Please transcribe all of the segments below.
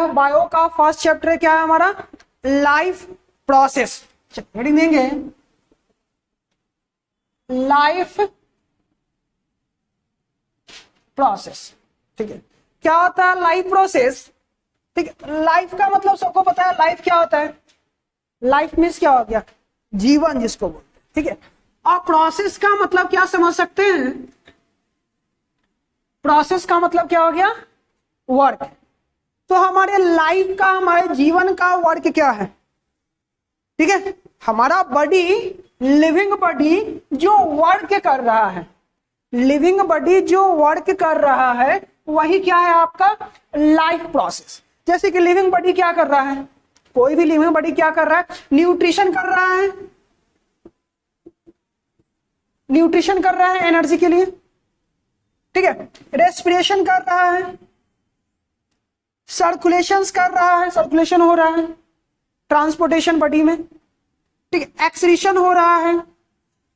है बायो का first chapter क्या है हमारा, लाइफ प्रोसेस। हेडिंग देंगे लाइफ प्रोसेस। ठीक है, क्या होता है लाइफ प्रोसेस? ठीक है, लाइफ का मतलब सबको पता है, लाइफ क्या होता है? लाइफ मीन्स क्या हो गया, जीवन जिसको बोलते हैं। ठीक है, और प्रोसेस का मतलब क्या समझ सकते हैं? प्रोसेस का मतलब क्या हो गया, वर्क। तो हमारे लाइफ का, हमारे जीवन का वर्क क्या है? ठीक है, हमारा बॉडी, लिविंग बॉडी जो वर्क कर रहा है, लिविंग बॉडी जो वर्क कर रहा है वही क्या है आपका लाइफ प्रोसेस। जैसे कि लिविंग बॉडी क्या कर रहा है, कोई भी लिविंग बॉडी क्या कर रहा है, न्यूट्रिशन कर रहा है, न्यूट्रिशन कर रहा है एनर्जी के लिए। ठीक है, रेस्पिरेशन कर रहा है, सर्कुलेशन कर रहा है, सर्कुलेशन हो रहा है, ट्रांसपोर्टेशन बॉडी में। ठीक है, एक्सक्रीशन हो रहा है,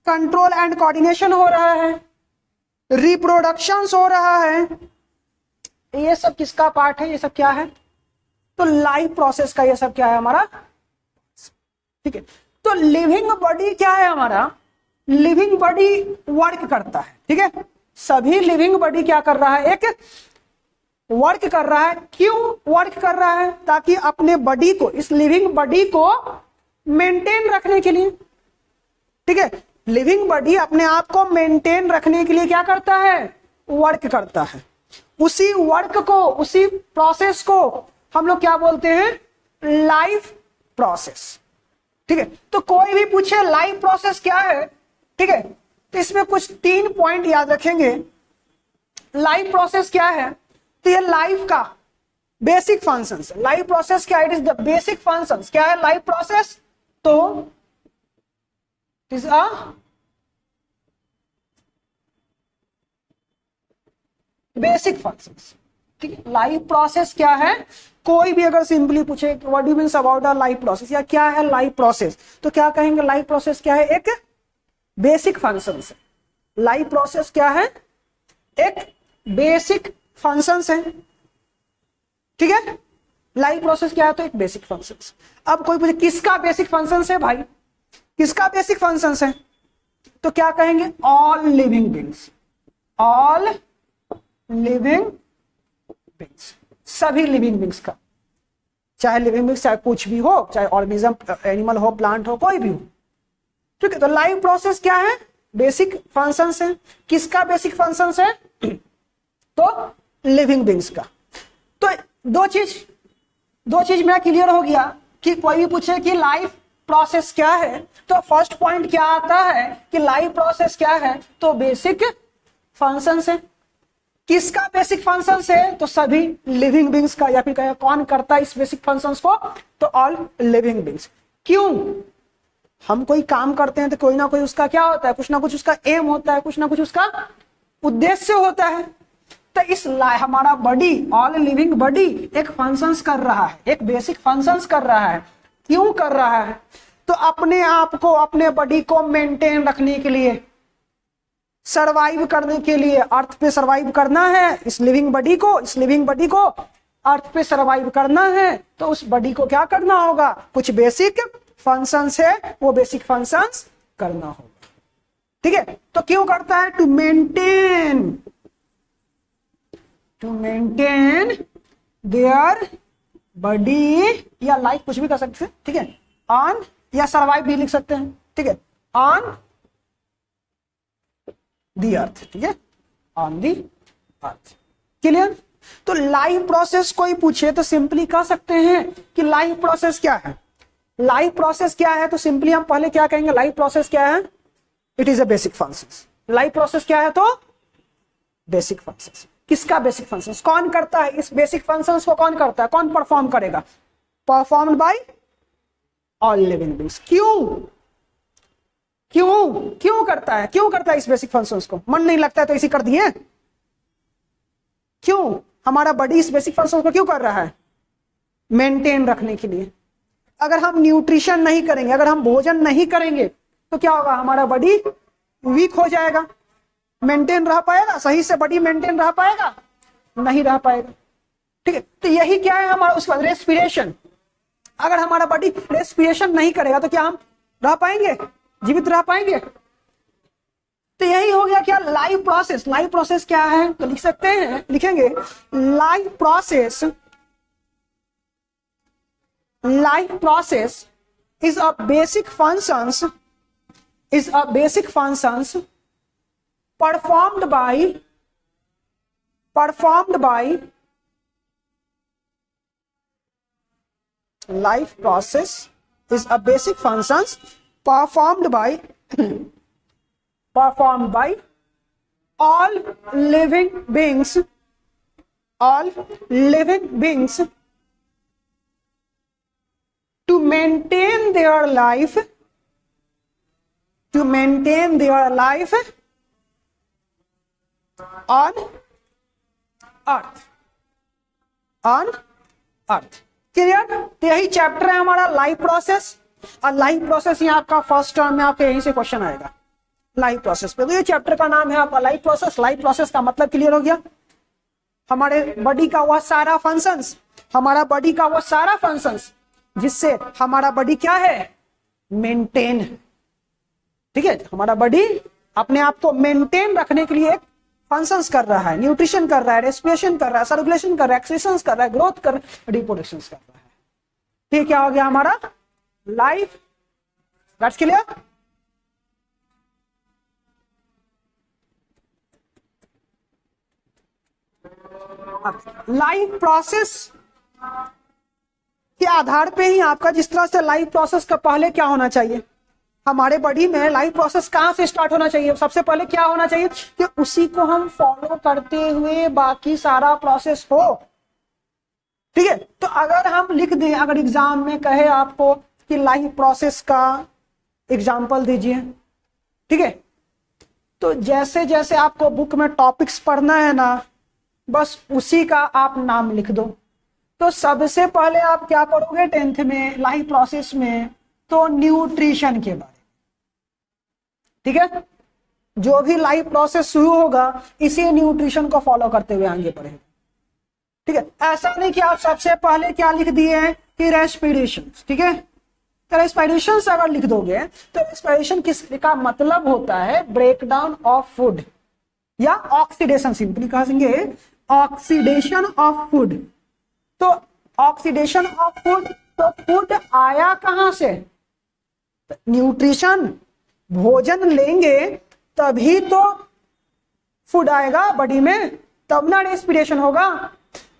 कंट्रोल एंड कोऑर्डिनेशन हो रहा है, रिप्रोडक्शन हो रहा है। ये सब किसका पार्ट है? ये सब क्या है? तो लाइफ प्रोसेस का ये सब क्या है हमारा। ठीक है, तो लिविंग बॉडी क्या है हमारा, लिविंग बॉडी वर्क करता है। ठीक है, सभी लिविंग बॉडी क्या कर रहा है, एक वर्क कर रहा है। क्यों वर्क कर रहा है? ताकि अपने बॉडी को, इस लिविंग बॉडी को मेंटेन रखने के लिए। ठीक है, लिविंग बॉडी अपने आप को मेंटेन रखने के लिए क्या करता है, वर्क करता है। उसी वर्क को, उसी प्रोसेस को हम लोग क्या बोलते हैं, लाइफ प्रोसेस। ठीक है, तो कोई भी पूछे लाइफ प्रोसेस क्या है, ठीक है, तो इसमें कुछ 3 पॉइंट याद रखेंगे। लाइफ प्रोसेस क्या है? तो ये लाइफ का बेसिक फंक्शंस। लाइफ प्रोसेस क्या है? It is the basic functions. क्या है लाइफ प्रोसेस? तो it is a basic functions. ठीक है, लाइफ प्रोसेस क्या है? कोई भी अगर सिंपली पूछे what do means about a life process, या क्या है लाइफ प्रोसेस, तो क्या कहेंगे लाइफ प्रोसेस क्या है, एक बेसिक फंक्शन है। लाइफ प्रोसेस क्या है, एक बेसिक फंक्शन है। ठीक है, लाइफ प्रोसेस क्या है, तो एक बेसिक फंक्शन। अब कोई पूछे किसका बेसिक फंक्शन है भाई, किसका बेसिक फंक्शन है, तो क्या कहेंगे all living beings, all living beings, सभी लिविंग बीइंग्स का, चाहे लिविंग बीइंग्स चाहे कुछ भी हो, चाहे ऑर्गेनिज्म, एनिमल हो, प्लांट हो, कोई भी हो। ठीक है, तो लाइफ प्रोसेस क्या है, बेसिक फंक्शंस है। किसका बेसिक फंक्शंस है, तो लिविंग बीइंग्स का। तो दो चीज मेरा क्लियर हो गया कि कोई भी पूछे कि लाइफ प्रोसेस क्या है, तो फर्स्ट पॉइंट क्या आता है कि लाइफ प्रोसेस क्या है, तो बेसिक फंक्शंस है। किसका बेसिक फंक्शंस है, तो सभी लिविंग बीइंग्स का, या फिर कहें कौन करता है इस बेसिक फंक्शंस को, तो ऑल लिविंग बीइंग्स। क्यों? हम कोई काम करते हैं तो कोई ना कोई उसका क्या होता है, कुछ ना कुछ उसका एम होता है, कुछ ना कुछ उसका उद्देश्य होता है। तो इस हमारा बॉडी, ऑल लिविंग बॉडी एक फंक्शंस कर रहा है, एक बेसिक फंक्शंस कर रहा है। क्यों कर रहा है, तो अपने आप को, अपने बॉडी को मेंटेन रखने के लिए, सरवाइव करने के लिए, अर्थ पे सरवाइव करना है इस लिविंग बॉडी को, इस लिविंग बॉडी को अर्थ पे सरवाइव करना है, तो उस बॉडी को क्या करना होगा, कुछ बेसिक फंक्शंस है, वो बेसिक फंक्शंस करना होगा। ठीक है, तो क्यों करता है, टू मेंटेन देयर बॉडी, या लाइफ कुछ भी कर सकते हैं। ठीक है, ऑन, या सरवाइव भी लिख सकते हैं। ठीक है, ऑन दी अर्थ। ठीक है, ऑन दी अर्थ। क्लियर? तो लाइफ प्रोसेस कोई पूछे तो सिंपली कह सकते हैं कि लाइफ प्रोसेस क्या है। लाइफ प्रोसेस क्या है, तो सिंपली हम पहले क्या कहेंगे, लाइफ प्रोसेस क्या है, it is a basic function. Life process क्या है, तो बेसिक फंक्शन। किसका बेसिक फंक्शन, कौन करता है इस बेसिक फंक्शन को, कौन करता है, कौन परफॉर्म करेगा, performed by all living beings. क्यों करता है, क्यों करता है इस बेसिक फंक्शंस को, मन नहीं लगता है तो इसी कर दिए। क्यों हमारा बॉडी इस बेसिक फंक्शंस को क्यों कर रहा है, मेंटेन रखने के लिए। अगर हम न्यूट्रिशन नहीं करेंगे, अगर हम भोजन नहीं करेंगे, तो क्या होगा, हमारा बॉडी वीक हो जाएगा। मेंटेन रह पाएगा, सही से बॉडी मेंटेन रह पाएगा, नहीं रह पाएगा। ठीक है। तो यही क्या है हमारा, उसके बाद रेस्पिरेशन। अगर हमारा बॉडी रेस्पिरेशन नहीं करेगा तो क्या हम रह पाएंगे, जीवित रह पाएंगे? तो यही हो गया क्या, लाइफ प्रोसेस। लाइफ प्रोसेस क्या है, तो लिख सकते हैं, लिखेंगे life process, life process is a basic functions performed by life process is a basic functions performed by all living beings to maintain their life on earth. Clear? तो यही chapter है हमारा लाइफ प्रोसेस। और life process यहाँ आपका first term में आपके यहीं से क्वेश्चन आएगा लाइफ प्रोसेस पे। तो ये चैप्टर का नाम है आपका लाइफ प्रोसेस। लाइफ प्रोसेस का मतलब क्लियर हो गया, हमारे बॉडी का वह सारा फंक्शंस, हमारा बॉडी का वह सारा फंक्शंस जिससे हमारा बॉडी क्या है, मेंटेन। ठीक है, हमारा बॉडी अपने आप को मेंटेन रखने के लिए एक फंक्शंस कर रहा है, न्यूट्रिशन कर रहा है, रेस्पिरेशन कर रहा है, सर्कुलेशन कर रहा है, एक्सक्रीशन कर रहा है, ग्रोथ कर रहा है, रिप्रोडक्शन कर रहा है। ठीक, क्या हो गया हमारा life. That's clear? Life process के आधार पे ही आपका, जिस तरह से लाइफ प्रोसेस का पहले क्या होना चाहिए, हमारे बॉडी में लाइफ प्रोसेस कहां से स्टार्ट होना चाहिए, सबसे पहले क्या होना चाहिए कि उसी को हम फॉलो करते हुए बाकी सारा प्रोसेस हो। ठीक है, तो अगर हम लिख दें, अगर एग्जाम में कहे आपको कि लाइफ प्रोसेस का एग्जाम्पल दीजिए, ठीक है, तो जैसे जैसे आपको बुक में टॉपिक्स पढ़ना है ना, बस उसी का आप नाम लिख दो। तो सबसे पहले आप क्या पढ़ोगे 10th में लाइफ प्रोसेस में, तो न्यूट्रिशन के बारे में। ठीक है, जो भी लाइफ प्रोसेस शुरू होगा इसी न्यूट्रिशन को फॉलो करते हुए आगे बढ़ेगा। ठीक है, ऐसा नहीं कि आप सबसे पहले क्या लिख दिए हैं कि रेस्पिरेशन। ठीक है, तो रेस्पिरेशन अगर लिख दोगे तो रेस्पिरेशन का मतलब होता है ब्रेकडाउन ऑफ फूड या ऑक्सीडेशन, सिंपली कहेंगे ऑक्सीडेशन ऑफ फूड। तो ऑक्सीडेशन ऑफ फूड, तो फूड आया कहां से, न्यूट्रिशन, भोजन लेंगे तभी तो फूड आएगा बॉडी में, तब ना रेस्पिरेशन होगा।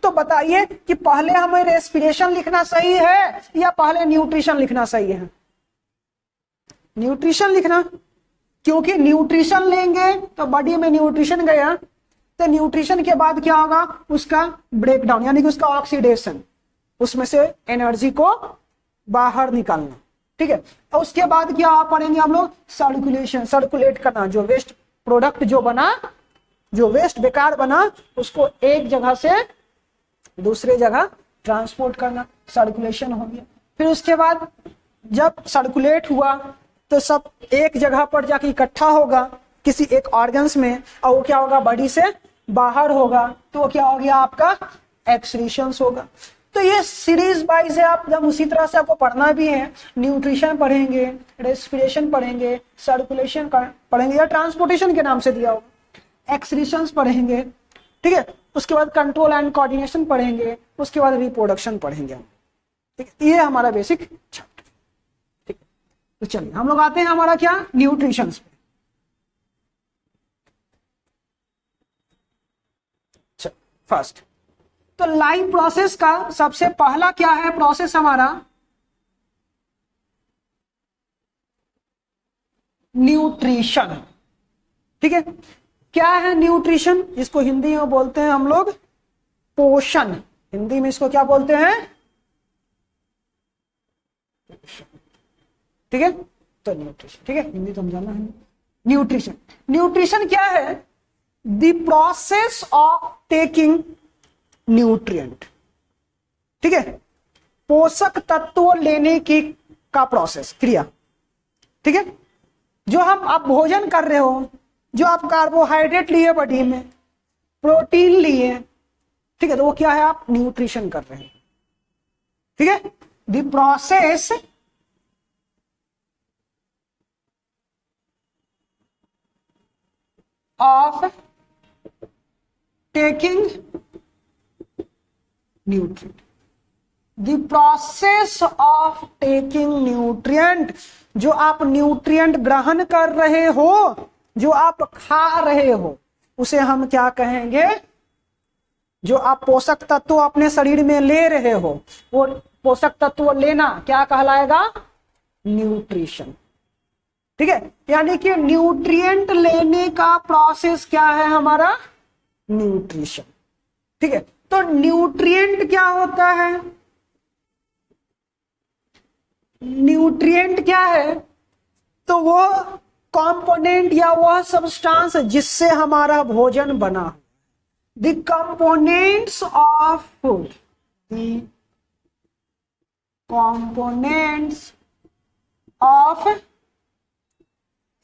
तो बताइए कि पहले हमें रेस्पिरेशन लिखना सही है या पहले न्यूट्रिशन लिखना सही है? न्यूट्रिशन लिखना, क्योंकि न्यूट्रिशन लेंगे तो बॉडी में न्यूट्रिशन गया, तो न्यूट्रिशन के बाद क्या होगा, उसका ब्रेकडाउन यानी कि उसका ऑक्सीडेशन, उसमें से एनर्जी को बाहर निकालना। ठीक है, और उसके बाद क्या पढ़ेंगे हम लोग, सर्कुलेशन, सर्कुलेट करना, जो वेस्ट प्रोडक्ट जो बना, जो वेस्ट बेकार बना, उसको एक जगह से दूसरे जगह ट्रांसपोर्ट करना, सर्कुलेशन हो गया। फिर उसके बाद जब सर्कुलेट हुआ तो सब एक जगह पर जाके इकट्ठा होगा किसी एक ऑर्गन्स में, और वो क्या होगा, बॉडी से बाहर होगा, तो वो क्या हो गया आपका एक्सक्रीशंस होगा। तो ये सीरीज वाइज है, आप जब उसी तरह से आपको पढ़ना भी है, न्यूट्रिशन पढ़ेंगे, रेस्पिरेशन पढ़ेंगे, सर्कुलेशन पढ़ेंगे या ट्रांसपोर्टेशन के नाम से दिया होगा, एक्सक्रीशंस पढ़ेंगे। ठीक है, उसके बाद कंट्रोल एंड कोऑर्डिनेशन पढ़ेंगे, उसके बाद रिप्रोडक्शन पढ़ेंगे। ठीक है, ये हमारा बेसिक चैप्टर। ठीक है, तो चलिए हम लोग आते हैं हमारा क्या, न्यूट्रिशन पे। फर्स्ट, तो लाइफ प्रोसेस का सबसे पहला क्या है प्रोसेस हमारा, न्यूट्रिशन। ठीक है, क्या है न्यूट्रिशन, इसको हिंदी में बोलते हैं हम लोग पोषण। हिंदी में इसको क्या बोलते हैं, ठीक है, तो न्यूट्रिशन। ठीक है, हिंदी तो हम जानना है। न्यूट्रिशन, न्यूट्रिशन क्या है, the process of taking nutrient. ठीक है, पोषक तत्व लेने की का प्रोसेस, क्रिया। ठीक है, जो हम आप भोजन कर रहे हो, जो आप कार्बोहाइड्रेट लिए बॉडी में, प्रोटीन लिए, ठीक है, तो वो क्या है, आप न्यूट्रिशन कर रहे हैं। ठीक है, the process of taking nutrient, the process of taking nutrient, जो आप न्यूट्रिएंट ग्रहण कर रहे हो, जो आप खा रहे हो, उसे हम क्या कहेंगे, जो आप पोषक तत्व अपने शरीर में ले रहे हो, वो पोषक तत्व लेना क्या कहलाएगा, न्यूट्रिशन। ठीक है, यानी कि न्यूट्रिएंट लेने का प्रोसेस क्या है हमारा, न्यूट्रिशन। ठीक है, तो न्यूट्रिएंट क्या होता है, न्यूट्रिएंट क्या है, तो वो कंपोनेंट या वह सब्सटेंस जिससे हमारा भोजन बना, the components of food, the components of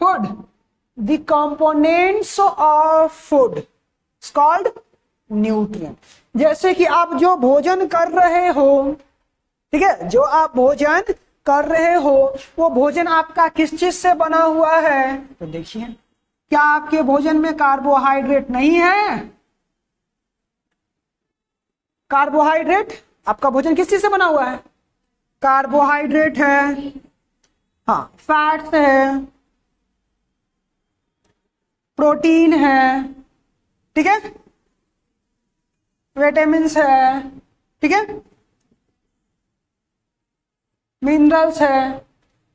food, the components of food is called nutrient. जैसे कि आप जो भोजन कर रहे हो, ठीक है, जो आप भोजन कर रहे हो, वो भोजन आपका किस चीज से बना हुआ है, तो देखिए, क्या आपके भोजन में कार्बोहाइड्रेट नहीं है, कार्बोहाइड्रेट, आपका भोजन किस चीज से बना हुआ है, कार्बोहाइड्रेट है, हाँ, फैट्स है, प्रोटीन है, ठीक है, विटामिन्स है, ठीक है, मिनरल्स है।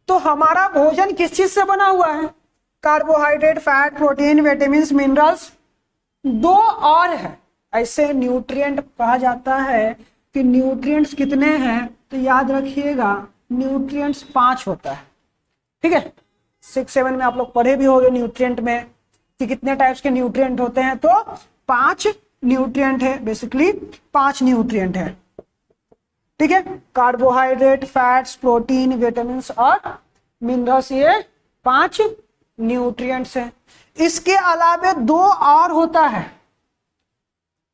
तो हमारा भोजन किस चीज से बना हुआ है, carbohydrate, fat, protein, vitamins, minerals, दो और है। ऐसे न्यूट्रिएंट कहा जाता है कि न्यूट्रिएंट्स कितने हैं, तो याद रखिएगा, न्यूट्रिएंट्स 5 होता है। ठीक है, 6-7 में आप लोग पढ़े भी होंगे न्यूट्रिएंट में कि कितने टाइप्स के न्यूट्रिएंट होते हैं, तो 5 न्यूट्रिएंट है, बेसिकली 5 न्यूट्रिएंट है। ठीक है, कार्बोहाइड्रेट, फैट्स, प्रोटीन, विटामिन्स और मिनरल्स, ये 5 न्यूट्रिएंट्स हैं। इसके अलावा 2 और होता है,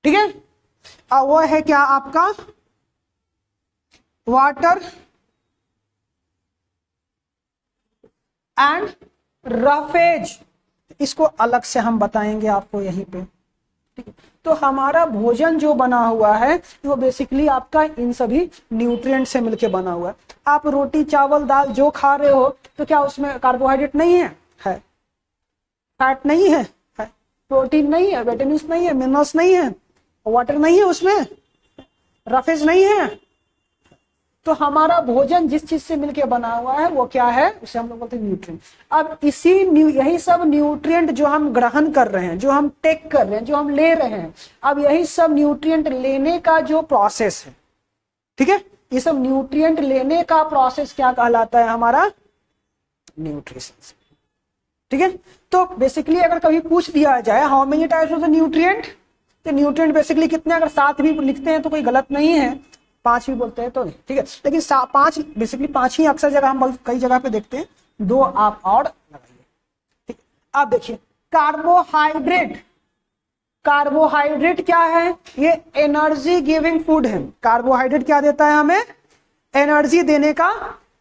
ठीक है, और वो है क्या आपका, वाटर एंड रफेज। इसको अलग से हम बताएंगे आपको यहीं पे। ठीक है, तो हमारा भोजन जो बना हुआ है वो बेसिकली आपका इन सभी न्यूट्रिएंट से मिलके बना हुआ है। आप रोटी, चावल, दाल जो खा रहे हो, तो क्या उसमें कार्बोहाइड्रेट नहीं है, फैट नहीं है, प्रोटीन नहीं है, विटामिन्स नहीं है, मिनरल्स नहीं है, वाटर नहीं है, उसमें रफेज नहीं है। तो हमारा भोजन जिस चीज से मिलके बना हुआ है वो क्या है, उसे हम लोग बोलते हैं न्यूट्रिएंट। अब यही सब न्यूट्रिएंट जो हम ग्रहण कर रहे हैं, जो हम टेक कर रहे हैं, जो हम ले रहे हैं, अब यही सब न्यूट्रिएंट लेने का जो प्रोसेस है, ठीक है, ये सब न्यूट्रिएंट लेने का प्रोसेस क्या कहलाता है हमारा, न्यूट्रिशन। ठीक है, तो बेसिकली अगर कभी पूछ दिया जाए how many types of the nutrient, तो न्यूट्रिएंट बेसिकली कितने, अगर 7 भी लिखते हैं तो कोई गलत नहीं है, 5 भी बोलते हैं तो नहीं, ठीक है, लेकिन 5 बेसिकली 5 ही अक्सर जगह हम कई जगह पे देखते हैं, 2 आप और लगाइए। ठीक, अब देखिए, कार्बोहाइड्रेट, कार्बोहाइड्रेट क्या है, ये एनर्जी गिविंग फूड है। कार्बोहाइड्रेट क्या देता है हमें, एनर्जी देने का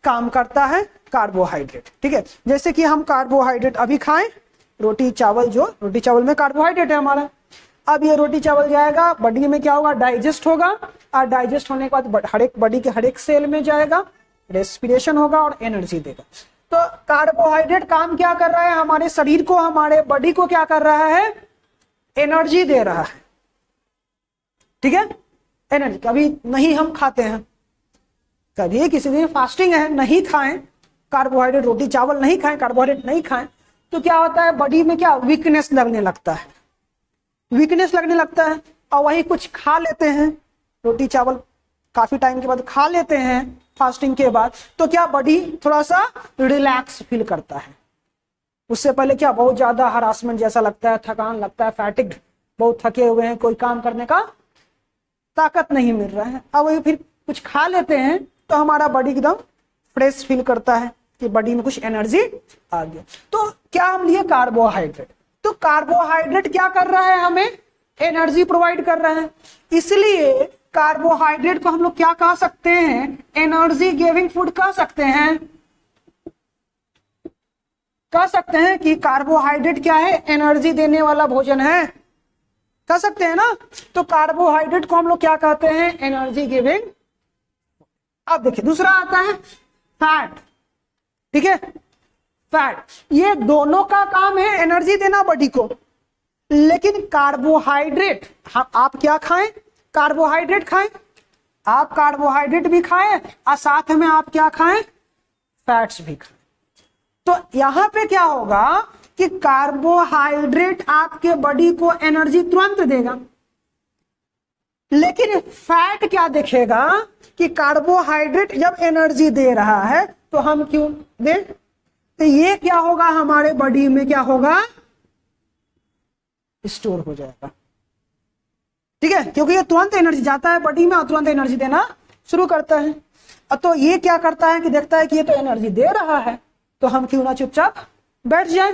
काम करता है कार्बोहाइड्रेट। ठीक है, जैसे कि हम कार्बोहाइड्रेट अभी खाएं, रोटी चावल, जो रोटी चावल में कार्बोहाइड्रेट है हमारा, अब ये रोटी चावल जाएगा बॉडी में, क्या होगा, डाइजेस्ट होगा, और डाइजेस्ट होने के बाद हर एक बॉडी के हर एक सेल में जाएगा, रेस्पिरेशन होगा और एनर्जी देगा। तो कार्बोहाइड्रेट काम क्या कर रहा है, हमारे शरीर को, हमारे बॉडी को क्या कर रहा है, एनर्जी दे रहा है। ठीक है, एनर्जी। कभी नहीं हम खाते हैं, कभी किसी दिन फास्टिंग है, नहीं खाएं कार्बोहाइड्रेट, रोटी चावल नहीं खाएं, कार्बोहाइड्रेट नहीं खाएं, तो क्या होता है, बॉडी में क्या, वीकनेस लगने लगता है, वीकनेस लगने लगता है। और वही कुछ खा लेते हैं, रोटी चावल काफी टाइम के बाद खा लेते हैं फास्टिंग के बाद, तो क्या बॉडी थोड़ा सा रिलैक्स फील करता है। उससे पहले क्या बहुत ज्यादा हरासमेंट जैसा लगता है, थकान लगता है, फैटिग्ड, बहुत थके हुए हैं, कोई काम करने का ताकत नहीं मिल रहा है। अब वही फिर कुछ खा लेते हैं तो हमारा बॉडी एकदम फ्रेश फील करता है कि बॉडी में कुछ एनर्जी आ गया। तो क्या हम लिए कार्बोहाइड्रेट, तो कार्बोहाइड्रेट क्या कर रहा है, हमें एनर्जी प्रोवाइड कर रहे हैं। इसलिए कार्बोहाइड्रेट को हम लोग क्या कह सकते हैं, एनर्जी गिविंग फूड कह सकते हैं। कह सकते हैं कि कार्बोहाइड्रेट क्या है, एनर्जी देने वाला भोजन है, कह सकते हैं ना। तो कार्बोहाइड्रेट को हम लोग क्या कहते हैं, एनर्जी गिविंग। अब देखिए दूसरा आता है फैट, ठीक है। फैट, ये दोनों का काम है एनर्जी देना बॉडी को, लेकिन कार्बोहाइड्रेट आप क्या खाएं, कार्बोहाइड्रेट खाएं, आप कार्बोहाइड्रेट भी खाएं और साथ में आप क्या खाएं, फैट्स भी खाएं। तो यहां पे क्या होगा कि कार्बोहाइड्रेट आपके बॉडी को एनर्जी तुरंत देगा, लेकिन फैट क्या देखेगा कि कार्बोहाइड्रेट जब एनर्जी दे रहा है तो हम क्यों दे, तो ये क्या होगा हमारे बॉडी में, क्या होगा, स्टोर हो जाएगा, ठीक है, क्योंकि ये तुरंत एनर्जी जाता है बॉडी में और तुरंत एनर्जी देना शुरू करता है। तो ये क्या करता है कि देखता है कि ये तो एनर्जी दे रहा है, तो हम क्यों ना चुपचाप बैठ जाए।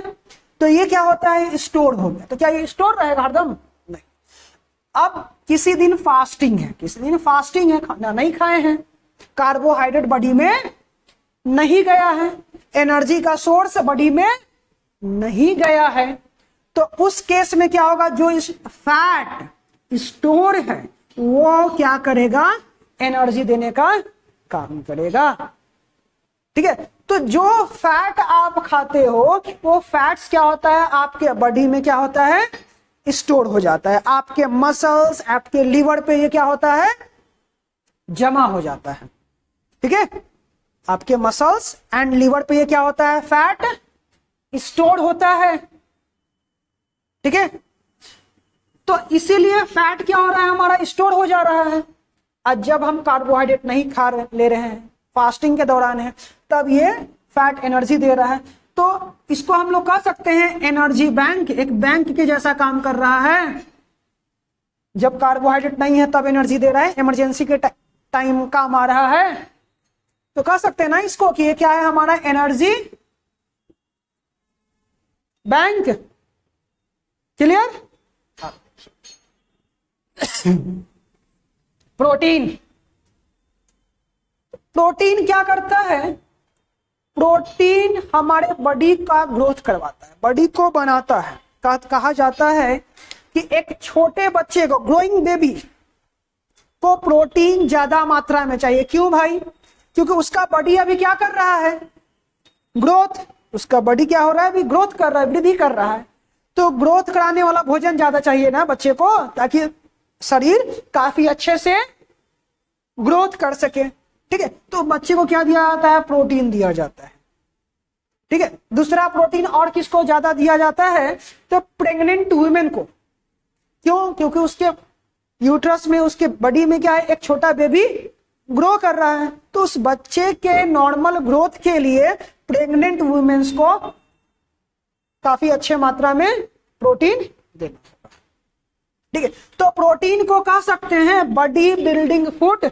तो ये क्या होता है, स्टोर हो गया। तो क्या ये स्टोर रहेगा हरदम, नहीं। अब किसी दिन फास्टिंग है, किसी दिन फास्टिंग है, खाना नहीं खाए हैं, कार्बोहाइड्रेट बॉडी में नहीं गया है, एनर्जी का सोर्स बॉडी में नहीं गया है, तो उस केस में क्या होगा, जो इस फैट स्टोर है वो क्या करेगा, एनर्जी देने का काम करेगा, ठीक है। तो जो फैट आप खाते हो वो फैट्स क्या होता है, आपके बॉडी में क्या होता है, स्टोर हो जाता है, आपके मसल्स, आपके लीवर पे ये क्या होता है, जमा हो जाता है, ठीक है। आपके मसल्स एंड लीवर पे ये क्या होता है, फैट स्टोर होता है, ठीक है। तो इसीलिए फैट क्या हो रहा है, हमारा स्टोर हो जा रहा है। आज जब हम कार्बोहाइड्रेट नहीं ले रहे हैं, फास्टिंग के दौरान है, तब ये फैट एनर्जी दे रहा है। तो इसको हम लोग कह सकते हैं एनर्जी बैंक, एक बैंक के जैसा काम कर रहा है। जब कार्बोहाइड्रेट नहीं है तब एनर्जी दे रहा है, इमरजेंसी के टाइम काम आ रहा है, तो कह सकते हैं ना इसको कि ये क्या है, हमारा energy bank. Clear. Protein, protein क्या करता है, प्रोटीन हमारे बॉडी का ग्रोथ करवाता है, बॉडी को बनाता है। कहा जाता है कि एक छोटे बच्चे को, ग्रोइंग बेबी को प्रोटीन ज्यादा मात्रा में चाहिए। क्यों भाई, क्योंकि उसका बॉडी अभी क्या कर रहा है, ग्रोथ, उसका बॉडी क्या हो रहा है, अभी ग्रोथ कर रहा है, वृद्धि कर रहा है। तो ग्रोथ कराने वाला भोजन ज्यादा चाहिए ना बच्चे को, ताकि शरीर काफी अच्छे से ग्रोथ कर सके, ठीक है। तो बच्चे को क्या दिया जाता है, प्रोटीन दिया जाता है, ठीक है। दूसरा प्रोटीन और किसको ज्यादा दिया जाता है, तो प्रेग्नेंट वुमेन को। क्यों, क्योंकि उसके यूट्रस में, उसके बॉडी में क्या है, एक छोटा बेबी ग्रो कर रहा है। तो उस बच्चे के नॉर्मल ग्रोथ के लिए प्रेग्नेंट वुमेन्स को काफी अच्छे मात्रा में प्रोटीन देना होगा, ठीक है। तो प्रोटीन को कह सकते हैं बॉडी बिल्डिंग फूड,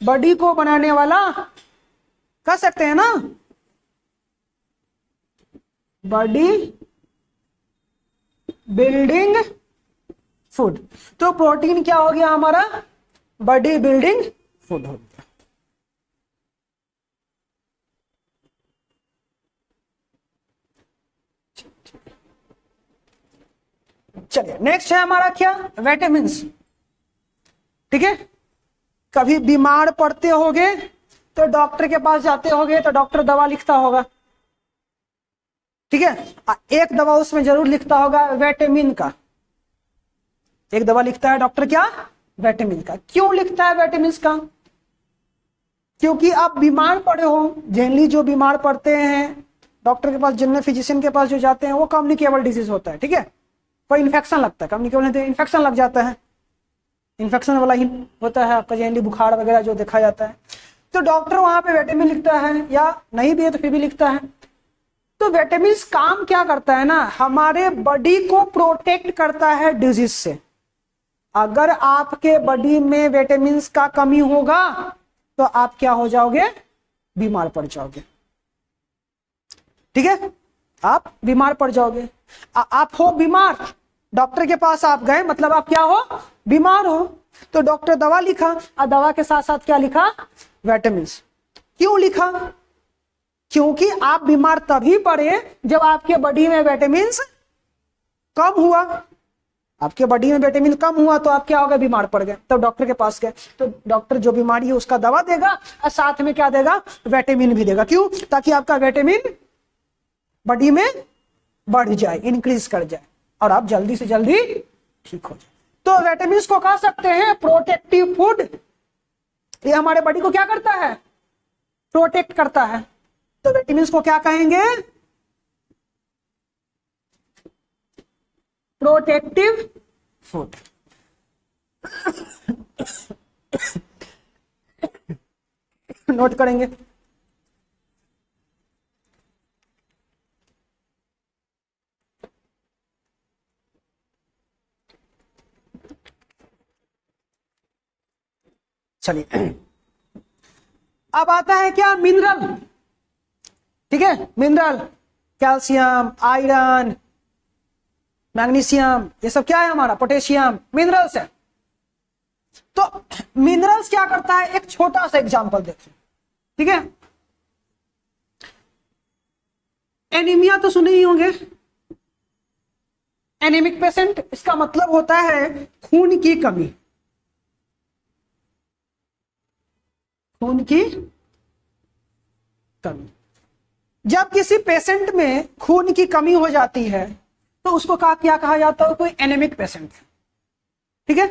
बॉडी को बनाने वाला कह सकते हैं ना, बॉडी बिल्डिंग फूड। तो प्रोटीन क्या हो गया हमारा, बॉडी बिल्डिंग फूड हो गया। चलिए नेक्स्ट है हमारा क्या, विटामिन्स, ठीक है। कभी बीमार पड़ते होगे तो डॉक्टर के पास जाते होगे, तो डॉक्टर दवा लिखता होगा, ठीक है। एक दवा उसमें जरूर लिखता होगा विटामिन का, एक दवा लिखता है डॉक्टर, क्या, विटामिन का। क्यों लिखता है विटामिन का, क्योंकि आप बीमार पड़े हो। जनरली जो बीमार पड़ते हैं डॉक्टर के पास, जनरल फिजिशियन के पास जो जाते हैं, वो कम्युनिकेबल डिजीज होता है, ठीक है। कोई इन्फेक्शन लगता है, कम्युनिकेबल इन्फेक्शन लग जाता है, इन्फेक्शन वाला ही होता है आपका जनरली, बुखार वगैरह जो देखा जाता है। तो डॉक्टर वहां पे विटामिन लिखता है, या नहीं भी है तो फिर भी लिखता है। तो विटामिन काम क्या करता है ना, हमारे बॉडी को प्रोटेक्ट करता है डिजीज से। अगर आपके बॉडी में विटामिन का कमी होगा तो आप क्या हो जाओगे, बीमार पड़ जाओगे, ठीक है। आप बीमार पड़ जाओगे। आप हो बीमार डॉक्टर के पास आप गए, मतलब आप क्या हो, बीमार हो, तो डॉक्टर दवा लिखा और दवा के साथ साथ क्या लिखा, विटामिन। क्यों लिखा, क्योंकि आप बीमार तभी पड़े जब आपके बॉडी में विटामिन कम हुआ। आपके बॉडी में विटामिन कम हुआ तो आप क्या हो गए, बीमार पड़ गए, तब डॉक्टर के पास गए। तो डॉक्टर जो बीमारी है उसका दवा देगा और साथ में क्या देगा, विटामिन भी देगा। क्यों, ताकि आपका विटामिन बॉडी में बढ़ जाए, इंक्रीज कर जाए और आप जल्दी से जल्दी ठीक हो जाए। तो विटामिन को कह सकते हैं प्रोटेक्टिव फूड। ये हमारे बॉडी को क्या करता है, प्रोटेक्ट करता है। तो विटामिन को क्या कहेंगे, प्रोटेक्टिव फूड। नोट करेंगे। चलिए, अब आता है क्या, मिनरल। ठीक है, मिनरल, कैल्शियम, आयरन, मैग्नीशियम, ये सब क्या है हमारा, पोटेशियम, मिनरल्स है। तो मिनरल्स क्या करता है, एक छोटा सा एग्जांपल देखिए। ठीक है, एनीमिया तो सुने ही होंगे, एनीमिक पेशेंट, इसका मतलब होता है खून की कमी। खून की कमी, जब किसी पेशेंट में खून की कमी हो जाती है तो उसको क्या कहा जाता है, कोई एनीमिक पेशेंट। ठीक है,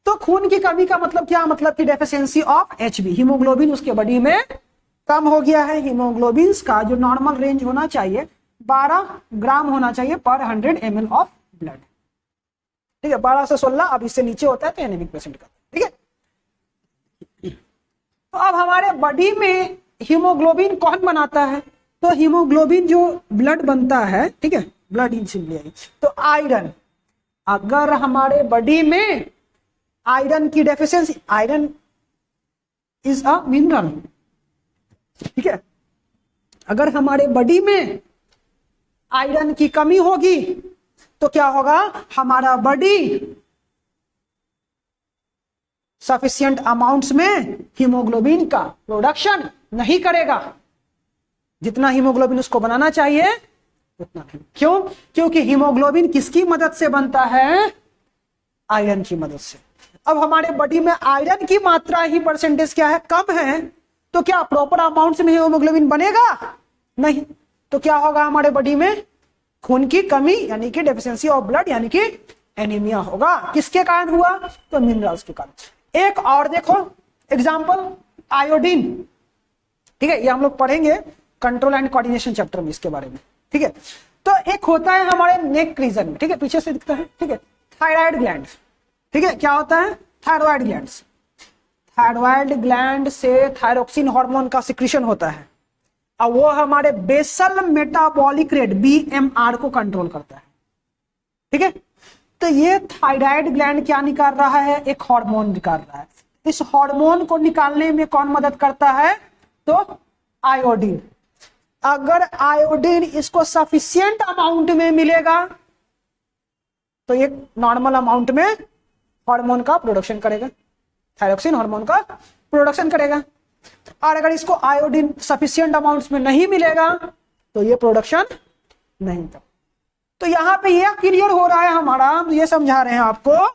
तो खून की कमी का मतलब क्या, मतलब कि डेफिशिएंसी ऑफ एचबी, हीमोग्लोबिन उसके बॉडी में कम हो गया है। हीमोग्लोबिन का जो नॉर्मल रेंज होना चाहिए 12 ग्राम होना चाहिए पर 100 ml ऑफ ब्लड। ठीक है, 12 से 16, अब इससे नीचे होता है तो एनीमिक पेशेंट का। ठीक है, तो अब हमारे बॉडी में हीमोग्लोबिन कौन बनाता है, तो हीमोग्लोबिन जो ब्लड बनता है, ठीक है, ब्लड इंसिम्बली, तो आयरन, अगर हमारे बॉडी में आयरन की deficiency, iron is a mineral. ठीक है, अगर हमारे बॉडी में आयरन की कमी होगी तो क्या होगा, हमारा बॉडी सफिशिएंट अमाउंट्स में हीमोग्लोबिन का प्रोडक्शन नहीं करेगा। जितना हीमोग्लोबिन उसको बनाना चाहिए उतना नहीं। क्यों, क्योंकि हीमोग्लोबिन किसकी मदद से बनता है, आयरन की मदद से। अब हमारे बॉडी में आयरन की मात्रा ही परसेंटेज क्या है, कम है, तो क्या प्रॉपर अमाउंट्स में हीमोग्लोबिन बनेगा, नहीं। तो क्या होगा, हमारे बॉडी में खून की कमी यानी कि डेफिशिएंसी ऑफ ब्लड यानी कि एनीमिया होगा। किसके कारण हुआ, तो मिनरल्स के कारण। एक और देखो एग्जांपल, आयोडीन। ठीक है, ये हम लोग पढ़ेंगे कंट्रोल एंड कोऑर्डिनेशन चैप्टर में इसके बारे में। ठीक है, तो एक होता है हमारे नेक रीजन में, ठीक है, पीछे से दिखता है, ठीक है, थायराइड ग्लैंड। ठीक है, क्या होता है, थायराइड ग्लैंड। थायराइड ग्लैंड से थायरोक्सिन हार्मोन का सिक्रीशन होता है और वो हमारे बेसल मेटाबॉलिक रेट बीएमआर को कंट्रोल करता है। ठीक है, तो ये थायराइड ग्लैंड क्या निकाल रहा है, एक हार्मोन निकाल रहा है। इस हार्मोन को निकालने में कौन मदद करता है, तो आयोडीन। अगर आयोडीन इसको सफिशिएंट अमाउंट में मिलेगा तो ये नॉर्मल अमाउंट में हार्मोन का प्रोडक्शन करेगा, थायरोक्सिन हार्मोन का प्रोडक्शन करेगा। और अगर इसको आयोडीन सफिशिएंट अमाउंट्स में नहीं मिलेगा तो ये प्रोडक्शन नहीं था। तो यहां पे ये क्लियर हो रहा है हमारा, हम ये समझा रहे हैं आपको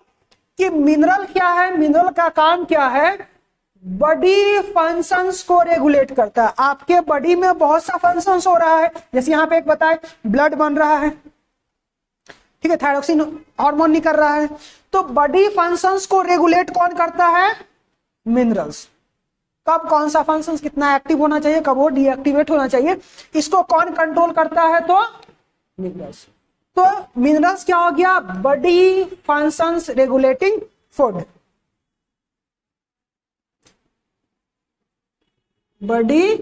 कि मिनरल क्या है, मिनरल का काम क्या है, बॉडी फंक्शंस को रेगुलेट करता है। आपके बॉडी में बहुत सा फंक्शंस हो रहा है, जैसे यहाँ पे एक बताए ब्लड बन रहा है, ठीक है, थायरोक्सिन हार्मोन निकल रहा है। तो बॉडी फंक्शंस को रेगुलेट कौन करता है, मिनरल्स। कब कौन सा फंक्शंस कितना एक्टिव होना चाहिए, कब वो डीएक्टिवेट होना चाहिए, इसको कौन कंट्रोल करता है, तो मिनरल्स। तो मिनरल्स क्या हो गया, body functions regulating food. Body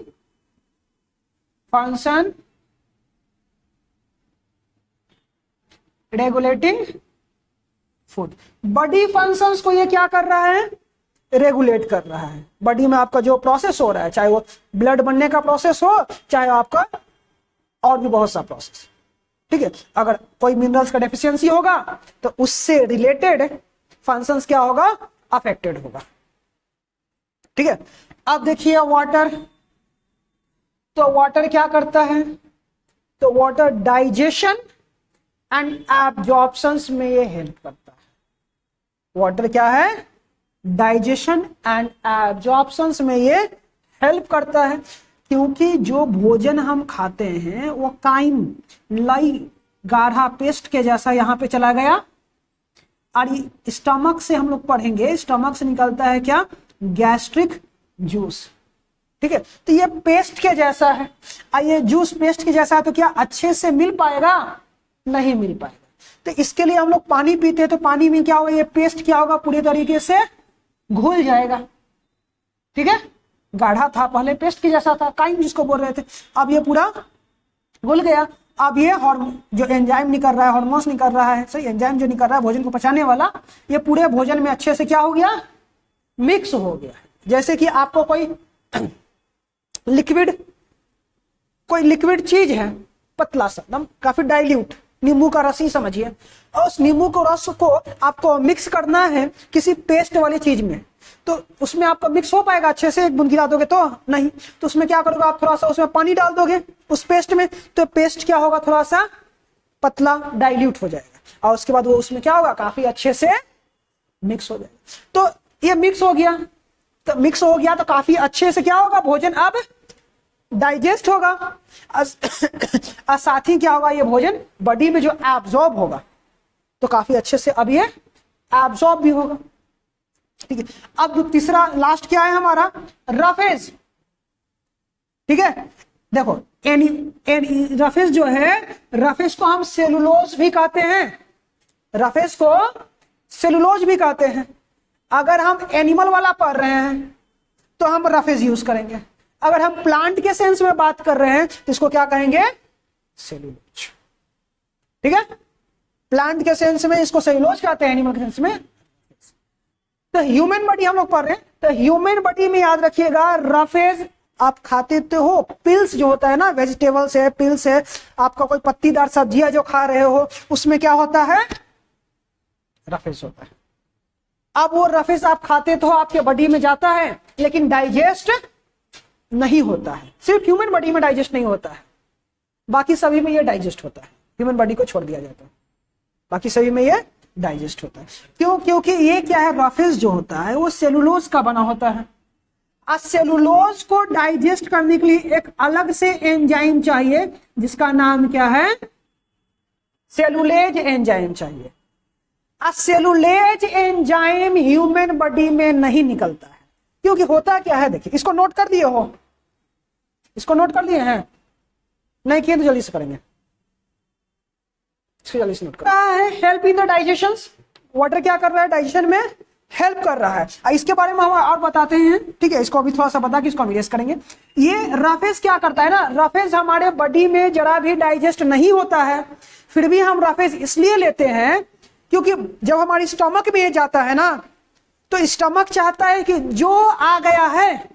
function regulating food. Body functions को ये क्या कर रहा है, रेगुलेट कर रहा है। बॉडी में आपका जो प्रोसेस हो रहा है, चाहे वो ब्लड बनने का प्रोसेस हो, चाहे आपका और भी बहुत सा प्रोसेस। ठीक है, अगर कोई मिनरल्स का डेफिशिएंसी होगा तो उससे रिलेटेड फंक्शंस क्या होगा, अफेक्टेड होगा। ठीक है, अब देखिए वाटर, तो वाटर क्या करता है, तो वाटर डाइजेशन एंड एब्जॉर्प्शंस में ये हेल्प करता है। वाटर क्या है, डाइजेशन एंड एब्जॉर्प्शंस में ये हेल्प करता है, क्योंकि जो भोजन हम खाते हैं वो काइम लाई गाढ़ा पेस्ट के जैसा यहां पे चला गया, और स्टमक से हम लोग पढ़ेंगे, स्टमक से निकलता है क्या, गैस्ट्रिक जूस। ठीक है, तो ये पेस्ट के जैसा है, ये जूस पेस्ट के जैसा है, तो क्या अच्छे से मिल पाएगा, नहीं मिल पाएगा। तो इसके लिए हम लोग पानी पीते हैं, तो पानी में क्या होगा, ये पेस्ट क्या होगा, पूरी तरीके से घुल जाएगा। ठीक है, गाढ़ा था पहले, पेस्ट के जैसा था, काइम जिसको बोल रहे थे, अब ये पूरा घुल गया। अब ये जो एंजाइम निकल रहा है, हार्मोन्स निकल रहा है, सही, एंजाइम जो निकल रहा है भोजन को पचाने वाला, ये पूरे भोजन में अच्छे से क्या हो गया, मिक्स हो गया। जैसे कि आपको कोई लिक्विड चीज है, पतला सा एकदम, काफी डाइल्यूट, नींबू का रस ही समझिए, और उस नींबू को रस को आपको मिक्स करना है किसी पेस्ट वाली चीज में, तो उसमें आपका मिक्स हो पाएगा अच्छे से, एक बूंद गिरा दोगे तो नहीं, तो उसमें क्या करोगे आप, थोड़ा सा उसमें पानी डाल दोगे उस पेस्ट में, तो पेस्ट क्या होगा, थोड़ा सा पतला डाइल्यूट हो जाएगा, और उसके बाद वो उसमें क्या होगा, काफी अच्छे से मिक्स हो जाएगा। तो ये मिक्स हो गया, तो मिक्स हो गया तो काफी अच्छे से क्या होगा, भोजन अब डाइजेस्ट होगा, और साथ ही क्या होगा, ये भोजन बॉडी में जो एब्जॉर्ब होगा तो काफी अच्छे से अब ये एब्जॉर्ब भी होगा। ठीक है, अब तीसरा लास्ट क्या है हमारा, रफेज। ठीक है, देखो रफेज जो है, रफेज को हम सेलुलोज भी कहते हैं, रफेज को सेलुलोज भी कहते हैं। अगर हम एनिमल वाला पढ़ रहे हैं तो हम रफेज यूज करेंगे, अगर हम प्लांट के सेंस में बात कर रहे हैं तो इसको क्या कहेंगे, सेलुलोज। ठीक है, प्लांट के सेंस में इसको सेलुलोज कहते हैं, एनिमल के सेंस में। तो ह्यूमन बॉडी हम लोग पढ़ रहे हैं, तो ह्यूमन बॉडी में याद रखिएगा, रफेज आप खाते तो हो, पिल्स जो होता है ना, वेजिटेबल्स है, पिल्स है, आपका कोई पत्तीदार सब्जियां जो खा रहे हो उसमें क्या होता है, रफेज होता है। अब वो रफेज आप खाते तो आपके बॉडी में जाता है, लेकिन डाइजेस्ट नहीं होता है, सिर्फ ह्यूमन बॉडी में डाइजेस्ट नहीं होता है, बाकी सभी में ये डाइजेस्ट होता है, ह्यूमन बॉडी को छोड़ दिया जाता है, बाकी सभी में ये डाइजेस्ट होता है। क्यों, क्योंकि ये क्या है, रफेज जो होता है वो सेलुलोज का बना होता है, और सेलुलोज को डाइजेस्ट करने के लिए एक अलग से एंजाइम चाहिए, जिसका नाम क्या है, सेलुलेज एंजाइम चाहिए। सेलुलेज एंजाइम ह्यूमन बॉडी में नहीं निकलता है, क्योंकि होता क्या है, देखिए इसको नोट कर दिए हो, इसको नोट कर दिए हैं, नहीं किए तो जल्दी से करेंगे, इसको जल्दी से नोट कर। Help in the digestion, water क्या कर रहा है, डाइजेशन में हेल्प कर रहा है, इसके बारे में हम और बताते हैं। ठीक है, इसको अभी थोड़ा सा बता के इसको हम इरेज करेंगे। ये रफेज क्या करता है ना, रफेज हमारे बॉडी में जरा भी डाइजेस्ट नहीं होता है, फिर भी हम रफेज इसलिए लेते हैं क्योंकि जब हमारी स्टमक में ये जाता है ना, तो स्टमक चाहता है कि जो आ गया है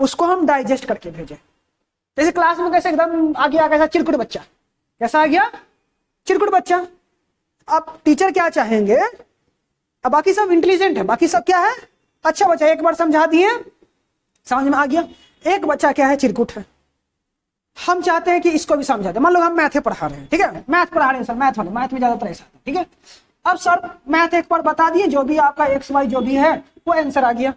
उसको हम डाइजेस्ट करके भेजें। जैसे क्लास में कैसे एकदम आ गया, कैसा चिरकुट बच्चा, कैसा आ गया, चिरकुट बच्चा। अब टीचर क्या चाहेंगे, अब बाकी सब इंटेलिजेंट है, बाकी सब क्या है, अच्छा बच्चा, एक बार समझा दिए, समझ में आ गया। एक बच्चा क्या है, चिरकुट है, हम चाहते हैं कि इसको भी समझा दे। मान लो हम मैथ पढ़ा रहे हैं, ठीक है, मैथ पढ़ा रहे हैं सर, मैथ में ज्यादातर ऐसा है, ठीक है। अब सर मैथ एक बार बता दिए, जो भी आपका एक्स वाई जो भी है वो आंसर आ गया,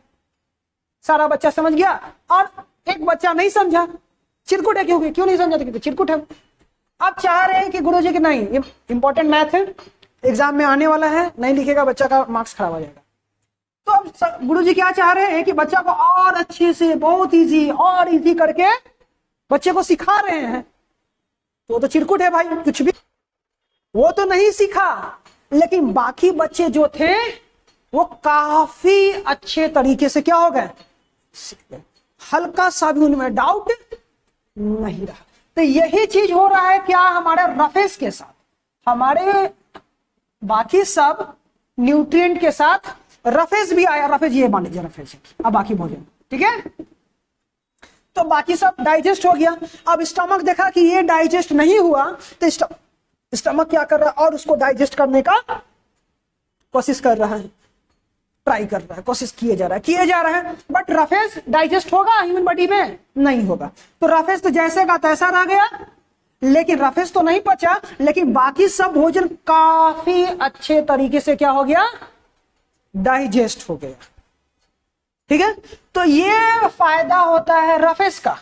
सारा बच्चा समझ गया, और एक बच्चा नहीं समझा, चिरकुट है, क्यों नहीं समझा, क्योंकि चिरकुट है। अब चाह रहे हैं कि गुरुजी की नहीं, इंपॉर्टेंट मैथ है, एग्जाम में आने वाला है, नहीं लिखेगा बच्चा का मार्क्स खराब हो जाएगा। तो अब गुरुजी क्या चाह रहे हैं कि बच्चा को और अच्छे से, बहुत इजी और इजी करके बच्चे को सिखा रहे हैं। तो चिरकुट है भाई, कुछ भी वो तो नहीं सीखा, लेकिन बाकी बच्चे जो थे वो काफी अच्छे तरीके से क्या हो गए, सीख गए, हल्का सा भी उनमें डाउट नहीं रहा। तो यही चीज हो रहा है क्या हमारे रफेज के साथ, हमारे बाकी सब न्यूट्रिएंट के साथ रफेज भी आया, रफेज ये मान लीजिए रफेज है, अब बाकी भोजन, ठीक है, तो बाकी सब डाइजेस्ट हो गया। अब स्टमक देखा कि ये डाइजेस्ट नहीं हुआ, तो स्टमक क्या कर रहा है, और उसको डाइजेस्ट करने का कोशिश कर रहा है, ट्राई कर रहा है, कोशिश किए जा रहा है, बट रफेज डाइजेस्ट होगा ह्यूमन बॉडी में? नहीं होगा। तो रफेज तो जैसे का तैसा रह गया, लेकिन रफेज तो नहीं पचा, लेकिन बाकी सब भोजन काफी अच्छे तरीके से क्या हो गया, डाइजेस्ट हो गया। ठीक है, तो ये फायदा होता है रफेज का।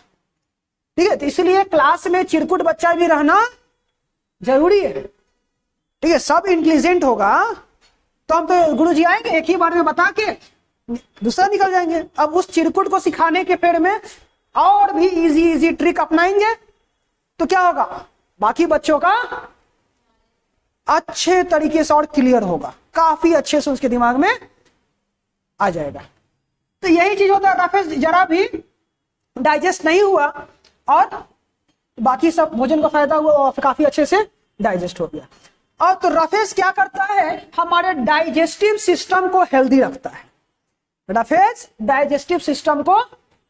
ठीक है, तो इसलिए क्लास में चिरकुट बच्चा भी रहना जरूरी है। ठीक है, सब इंटेलिजेंट होगा तो हम तो गुरुजी आएंगे एक ही बार में बता के दूसरा निकल जाएंगे। अब उस चिरकुट को सिखाने के फेर में और भी इजी ट्रिक अपनाएंगे तो क्या होगा, बाकी बच्चों का अच्छे तरीके से और क्लियर होगा, काफी अच्छे से उसके दिमाग में आ जाएगा। तो यही चीज होता है, रफेज जरा भी डाइजेस्ट नहीं हुआ और बाकी सब भोजन का फायदा हुआ और काफी अच्छे से डाइजेस्ट हो गया। और तो रफेज क्या करता है, हमारे डाइजेस्टिव सिस्टम को हेल्दी रखता है। रफेज डाइजेस्टिव सिस्टम को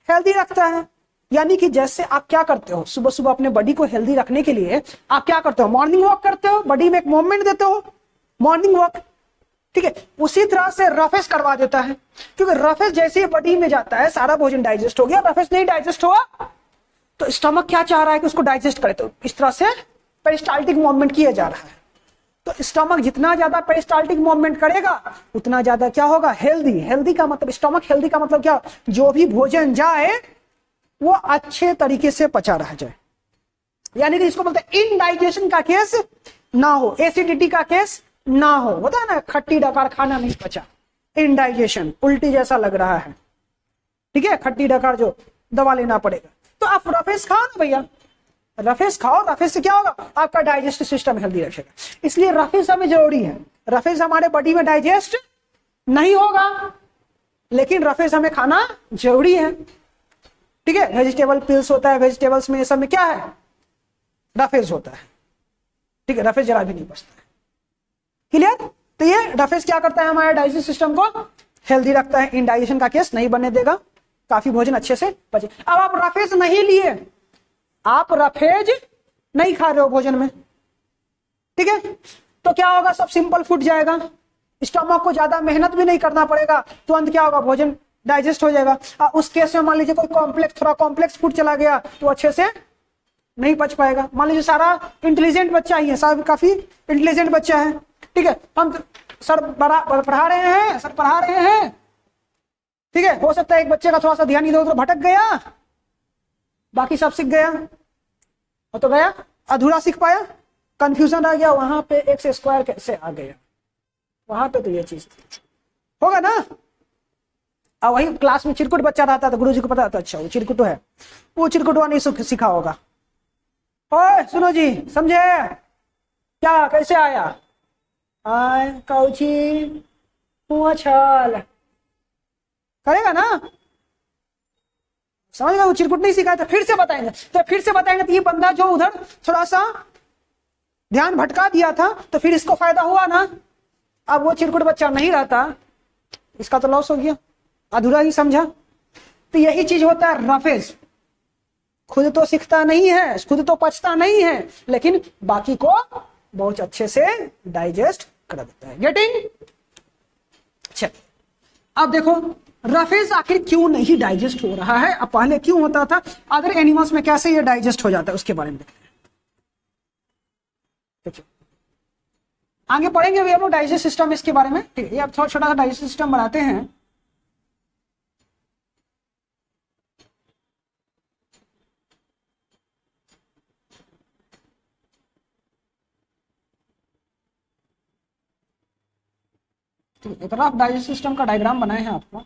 हेल्दी रखता है, यानी कि जैसे आप क्या करते हो, सुबह सुबह अपने बॉडी को हेल्दी रखने के लिए आप क्या करते हो, मॉर्निंग वॉक करते हो, बॉडी में एक मूवमेंट देते हो, मॉर्निंग वॉक। ठीक है, उसी तरह से रफेज करवा देता है, क्योंकि रफेज जैसे ही बॉडी में जाता है सारा भोजन डाइजेस्ट हो गया, रफेज नहीं डाइजेस्ट हुआ तो स्टमक क्या चाह रहा है कि उसको डाइजेस्ट करे, तो इस तरह से पेरिस्टाल्टिक मूवमेंट किया जा रहा है। तो स्टमक जितना ज्यादा पेरिस्टाल्टिक मूवमेंट करेगा उतना ज्यादा क्या होगा, हेल्दी। हेल्दी का मतलब, स्टमक हेल्दी का मतलब क्या, जो भी भोजन जाए वो अच्छे तरीके से पचा रह जाए, यानी कि इसको बोलते हैं इनडाइजेशन का केस ना हो, एसिडिटी का केस ना हो। होता है ना, खट्टी डकार खाना नहीं पचा, इनडाइजेशन, उल्टी जैसा लग रहा है, ठीक है, खट्टी डकार जो दवा लेना पड़ेगा। तो आप रफेज खाओ ना भैया, रफेज खाओ, रफेज से क्या होगा, आपका डाइजेस्टिव सिस्टम हेल्दी रखेगा। इसलिए रफेज हमें जरूरी है। रफेज हमारे बॉडी में डाइजेस्ट नहीं होगा, लेकिन रफेज हमें खाना जरूरी है। ठीक है, वेजिटेबल पिल्स होता है, वेजिटेबल्स में ये सब में क्या है, रफेज होता है। ठीक है, रफेज जरा भी नहीं बचता है। क्लियर? तो ये रफेज क्या करता है, हमारे डाइजेस्टिव सिस्टम को हेल्दी रखता है, इनडाइजेशन का केस नहीं बनने देगा, काफी भोजन अच्छे से पचे। अब आप रफेज नहीं लिए, आप रफेज नहीं खा रहे हो भोजन में, ठीक है, तो क्या होगा, सब सिंपल फूड जाएगा, स्टमक को ज्यादा मेहनत भी नहीं करना पड़ेगा, तुरंत क्या होगा, भोजन डाइजेस्ट हो जाएगा। उस केस में मान लीजिए कोई थोड़ा कॉम्प्लेक्स फूड चला गया तो अच्छे से नहीं पच पाएगा। मान लीजिए सारा इंटेलिजेंट बच्चा ही है, सारा काफी इंटेलिजेंट बच्चा है, ठीक है, हम सर पढ़ा रहे हैं, सर पढ़ा रहे हैं, ठीक है, हो सकता है एक बच्चे का थोड़ा सा ध्यान इधर उधर भटक गया, बाकी सब सीख गया, और तो गया अधूरा सीख पाया, कंफ्यूजन आ गया, वहां पे एक्स स्क्वायर कैसे आ गया, वहां पे तो ये चीज होगा ना। अब वही क्लास में चिरकुट बच्चा रहता था, गुरुजी को पता था, अच्छा वो चिरकुटो है, वो चिरकुटवा नहीं सीखा होगा। ओए सुनो जी, समझे क्या, कैसे आया, आय कौची कुआं छल करेगा ना, समझ गए, वो चिरकुट नहीं सीखा तो फिर से बताएंगे, तो ये बंदा जो उधर थोड़ा सा ध्यान भटका दिया था तो फिर इसको फायदा हुआ ना। अब वो चिरकुट बच्चा नहीं रहता, इसका तो लॉस हो गया, अधूरा ही समझा। तो यही चीज होता है रफेज, खुद तो सीखता नहीं है, खुद तो पचता नहीं है, लेकिन बाकी को बहुत अच्छे से डाइजेस्ट कर देता है। गेटिंग? चलिए अब देखो रफेज आखिर क्यों नहीं डाइजेस्ट हो रहा है, अब पहले क्यों होता था, अदर एनिमल्स में कैसे ये डाइजेस्ट हो जाता है उसके बारे में देखते हैं। देखिए आगे पढ़ेंगे अभी हम लोग डाइजेस्ट सिस्टम इसके बारे में, ठीक है, ये अब थोड़ा छोटा सा डाइजेस्ट सिस्टम बनाते हैं। एक रफ डाइजेस्ट सिस्टम का डायग्राम बनाए हैं आपको,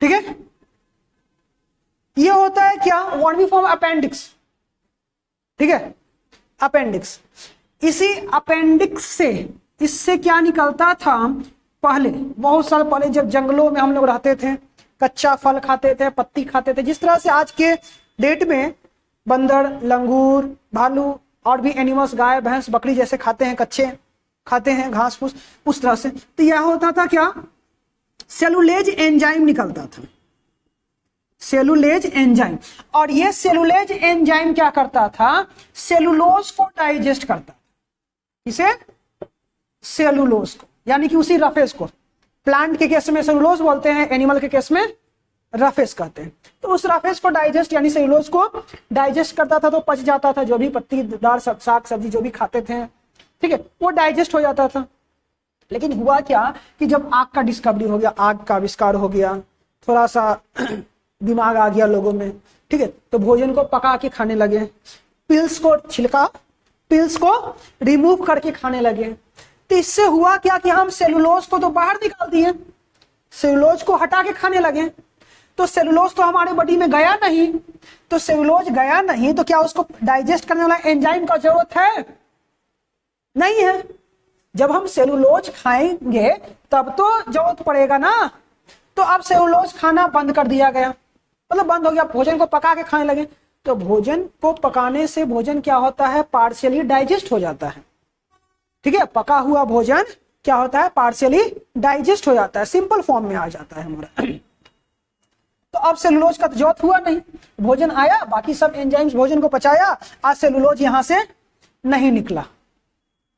ठीक है। ये होता है क्या, व्हाट वी फॉर्म अपेंडिक्स, ठीक है, अपेंडिक्स। इसी अपेंडिक्स से, इससे क्या निकलता था, पहले बहुत साल पहले जब जंगलों में हम लोग रहते थे, कच्चा फल खाते थे, पत्ती खाते थे, जिस तरह से आज के डेट में बंदर, लंगूर, भालू और भी एनिमल्स, गाय भैंस बकरी जैसे खाते हैं, कच्चे खाते हैं घास फूस, उस तरह से। तो यह होता था क्या, सेलुलेज एंजाइम निकलता था, सेलुलेज एंजाइम। और ये सेलुलेज एंजाइम क्या करता था, सेलुलोज को डाइजेस्ट करता था। किसे? सेलुलोज को, यानी कि उसी रफेज को। प्लांट के केस में सेलुलोज बोलते हैं, एनिमल के केस में रफेज कहते हैं। तो उस रफेज को डाइजेस्ट यानी सेलुलोज को डाइजेस्ट करता था, तो पच जाता था। जो भी पत्तीदार साग सब्जी जो भी खाते थे, ठीक है, वो डाइजेस्ट हो जाता था। लेकिन हुआ क्या कि जब आग का डिस्कवरी हो गया, आग का आविष्कार हो गया, थोड़ा सा दिमाग आ गया लोगों में, ठीक है, तो भोजन को पका के खाने लगे, पिल्स को छिलका, पिल्स को रिमूव करके खाने लगे। तो इससे हुआ क्या कि हम सेलुलोज को तो बाहर निकाल दिए, सेलुलोज को हटा के खाने लगे। तो सेलुलोज तो हमारे बॉडी में गया नहीं, तो सेलुलोज गया नहीं तो क्या उसको डाइजेस्ट करने वाला एंजाइम का जरूरत है? नहीं है। जब हम सेलुलोज खाएंगे तब तो जरूरत पड़ेगा ना। तो अब सेलुलोज खाना बंद कर दिया गया, मतलब बंद हो गया, भोजन को पका के खाने लगे। तो भोजन को पकाने से भोजन क्या होता है, पार्शियली डाइजेस्ट हो जाता है। ठीक है, पका हुआ भोजन क्या होता है, पार्शियली डाइजेस्ट हो जाता है, सिंपल फॉर्म में आ जाता है हमारा। तो अब सेलुलोज का जरूरत हुआ नहीं, भोजन आया, बाकी सब एंजाइम्स भोजन को पचाया, आज सेलुलोज यहां से नहीं निकला,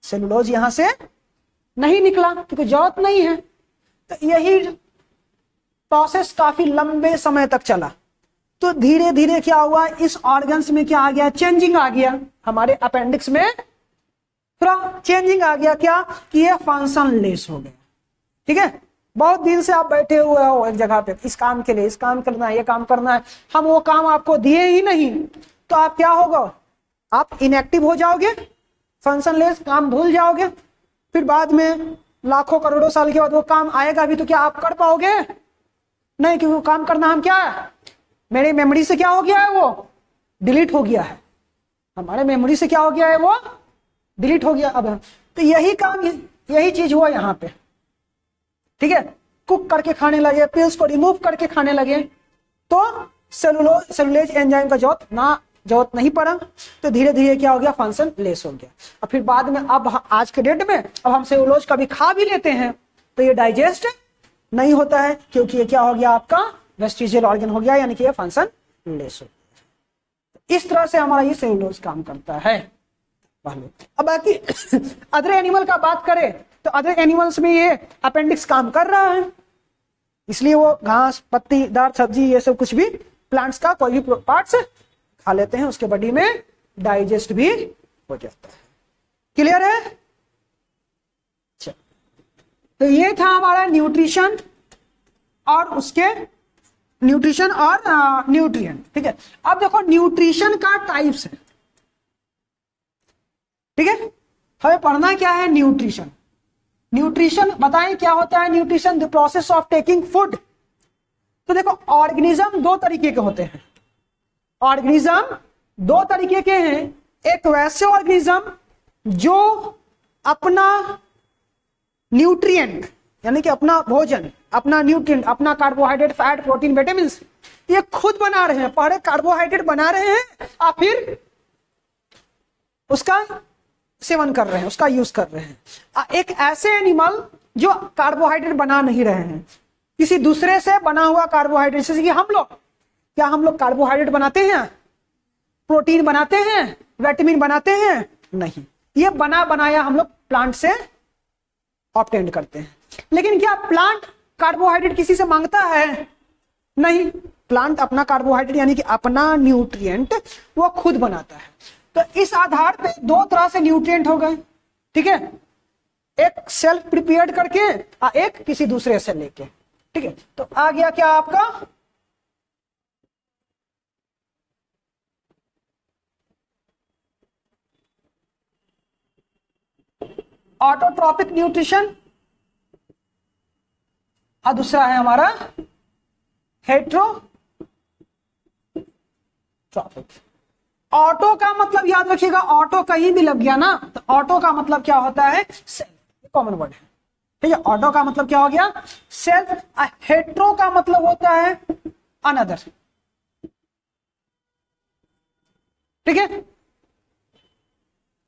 सेलुलोज यहां से नहीं निकला क्योंकि जरूरत नहीं है। तो यही प्रोसेस काफी लंबे समय तक चला। तो धीरे धीरे क्या हुआ, इस ऑर्गन्स में क्या आ गया, चेंजिंग आ गया, हमारे अपेंडिक्स में थोड़ा चेंजिंग आ गया। क्या कि ये फंक्शनलेस हो गया। ठीक है, बहुत दिन से आप बैठे हुए हो एक जगह पे, इस काम के लिए, इस काम करना है, ये काम करना है, हम वो काम आपको दिए ही नहीं, तो आप क्या होगा, आप इनएक्टिव हो जाओगे, फंक्शनलेस, काम भूल जाओगे। फिर बाद में लाखों करोड़ों साल के बाद वो काम आएगा भी तो क्या आप कर पाओगे? नहीं, क्योंकि वो काम करना हम क्या है, मेरी मेमोरी से क्या हो गया है, वो डिलीट हो गया है, हमारे मेमोरी से क्या हो गया है, वो डिलीट हो गया। अब तो यही काम, यही चीज हुआ यहाँ पे। ठीक है, कुक करके खाने लगे, पिल्स को रिमूव करके खाने लगे, तो सेलुलेज एंजाइम का जरूरत नहीं पड़ा। तो धीरे धीरे क्या हो गया, फंक्शन लेस हो गया। और फिर बाद में अब आज के डेट में अब हम सेलुलोज कभी खा भी लेते हैं तो ये डाइजेस्ट नहीं होता है, क्योंकि ये क्या हो गया, आपका वेस्टिजियल ऑर्गन हो गया, यानी कि ये फंक्शन लेस हो गया। इस तरह से हमारा ये सेलुलोज काम करता है पहले। अब बाकी अदर एनिमल का बात करें तो अदर एनिमल्स में ये अपेंडिक्स काम कर रहा है, इसलिए वो घास, पत्ती, दार, सब्जी, ये सब कुछ भी प्लांट्स का कोई भी पार्ट्स खा लेते हैं, उसके बॉडी में डाइजेस्ट भी हो जाता है। क्लियर है? अच्छा, तो ये था हमारा न्यूट्रिशन और उसके न्यूट्रिशन और न्यूट्रिएंट। ठीक है, अब देखो न्यूट्रिशन का टाइप्स है। ठीक है, हमें पढ़ना क्या है, न्यूट्रिशन। न्यूट्रिशन बताएं क्या होता है nutrition, the process of taking food. तो देखो, ऑर्गेनिज्म दो तरीके के होते हैं, ऑर्गेनिज्म दो तरीके के हैं। एक वैसे ऑर्गेनिज्म जो अपना न्यूट्रिएंट यानी कि अपना भोजन, अपना न्यूट्रिएंट, अपना कार्बोहाइड्रेट, फैट, प्रोटीन, विटामिन, ये खुद बना रहे हैं। पहले कार्बोहाइड्रेट बना रहे हैं और फिर उसका सेवन कर रहे हैं, उसका यूज कर रहे हैं। एक ऐसे एनिमल जो कार्बोहाइड्रेट बना नहीं रहे हैं, किसी दूसरे से बना हुआ कार्बोहाइड्रेट, जैसे कि हम लोग, क्या हम लोग कार्बोहाइड्रेट बनाते हैं, प्रोटीन बनाते हैं, विटामिन बनाते हैं? नहीं, ये बना बनाया हम लोग प्लांट से ऑब्टेन करते हैं। लेकिन क्या प्लांट कार्बोहाइड्रेट किसी से मांगता है? नहीं, प्लांट अपना कार्बोहाइड्रेट यानी कि अपना न्यूट्रिएंट वो खुद बनाता है। तो इस आधार पे दो तरह से न्यूट्रिएंट हो गए। ठीक है, एक सेल्फ प्रिपेयर्ड करके और एक किसी दूसरे से लेके। ठीक है, तो आ गया क्या आपका ऑटोट्रॉपिक न्यूट्रिशन और दूसरा है हमारा हेट्रोट्रॉपिक। ऑटो का मतलब याद रखिएगा, ऑटो कहीं भी लग गया ना तो ऑटो का मतलब क्या होता है, सेल्फ, कॉमन वर्ड है। ठीक है, ऑटो का मतलब क्या हो गया, सेल्फ। हेट्रो का मतलब होता है अनदर। ठीक है,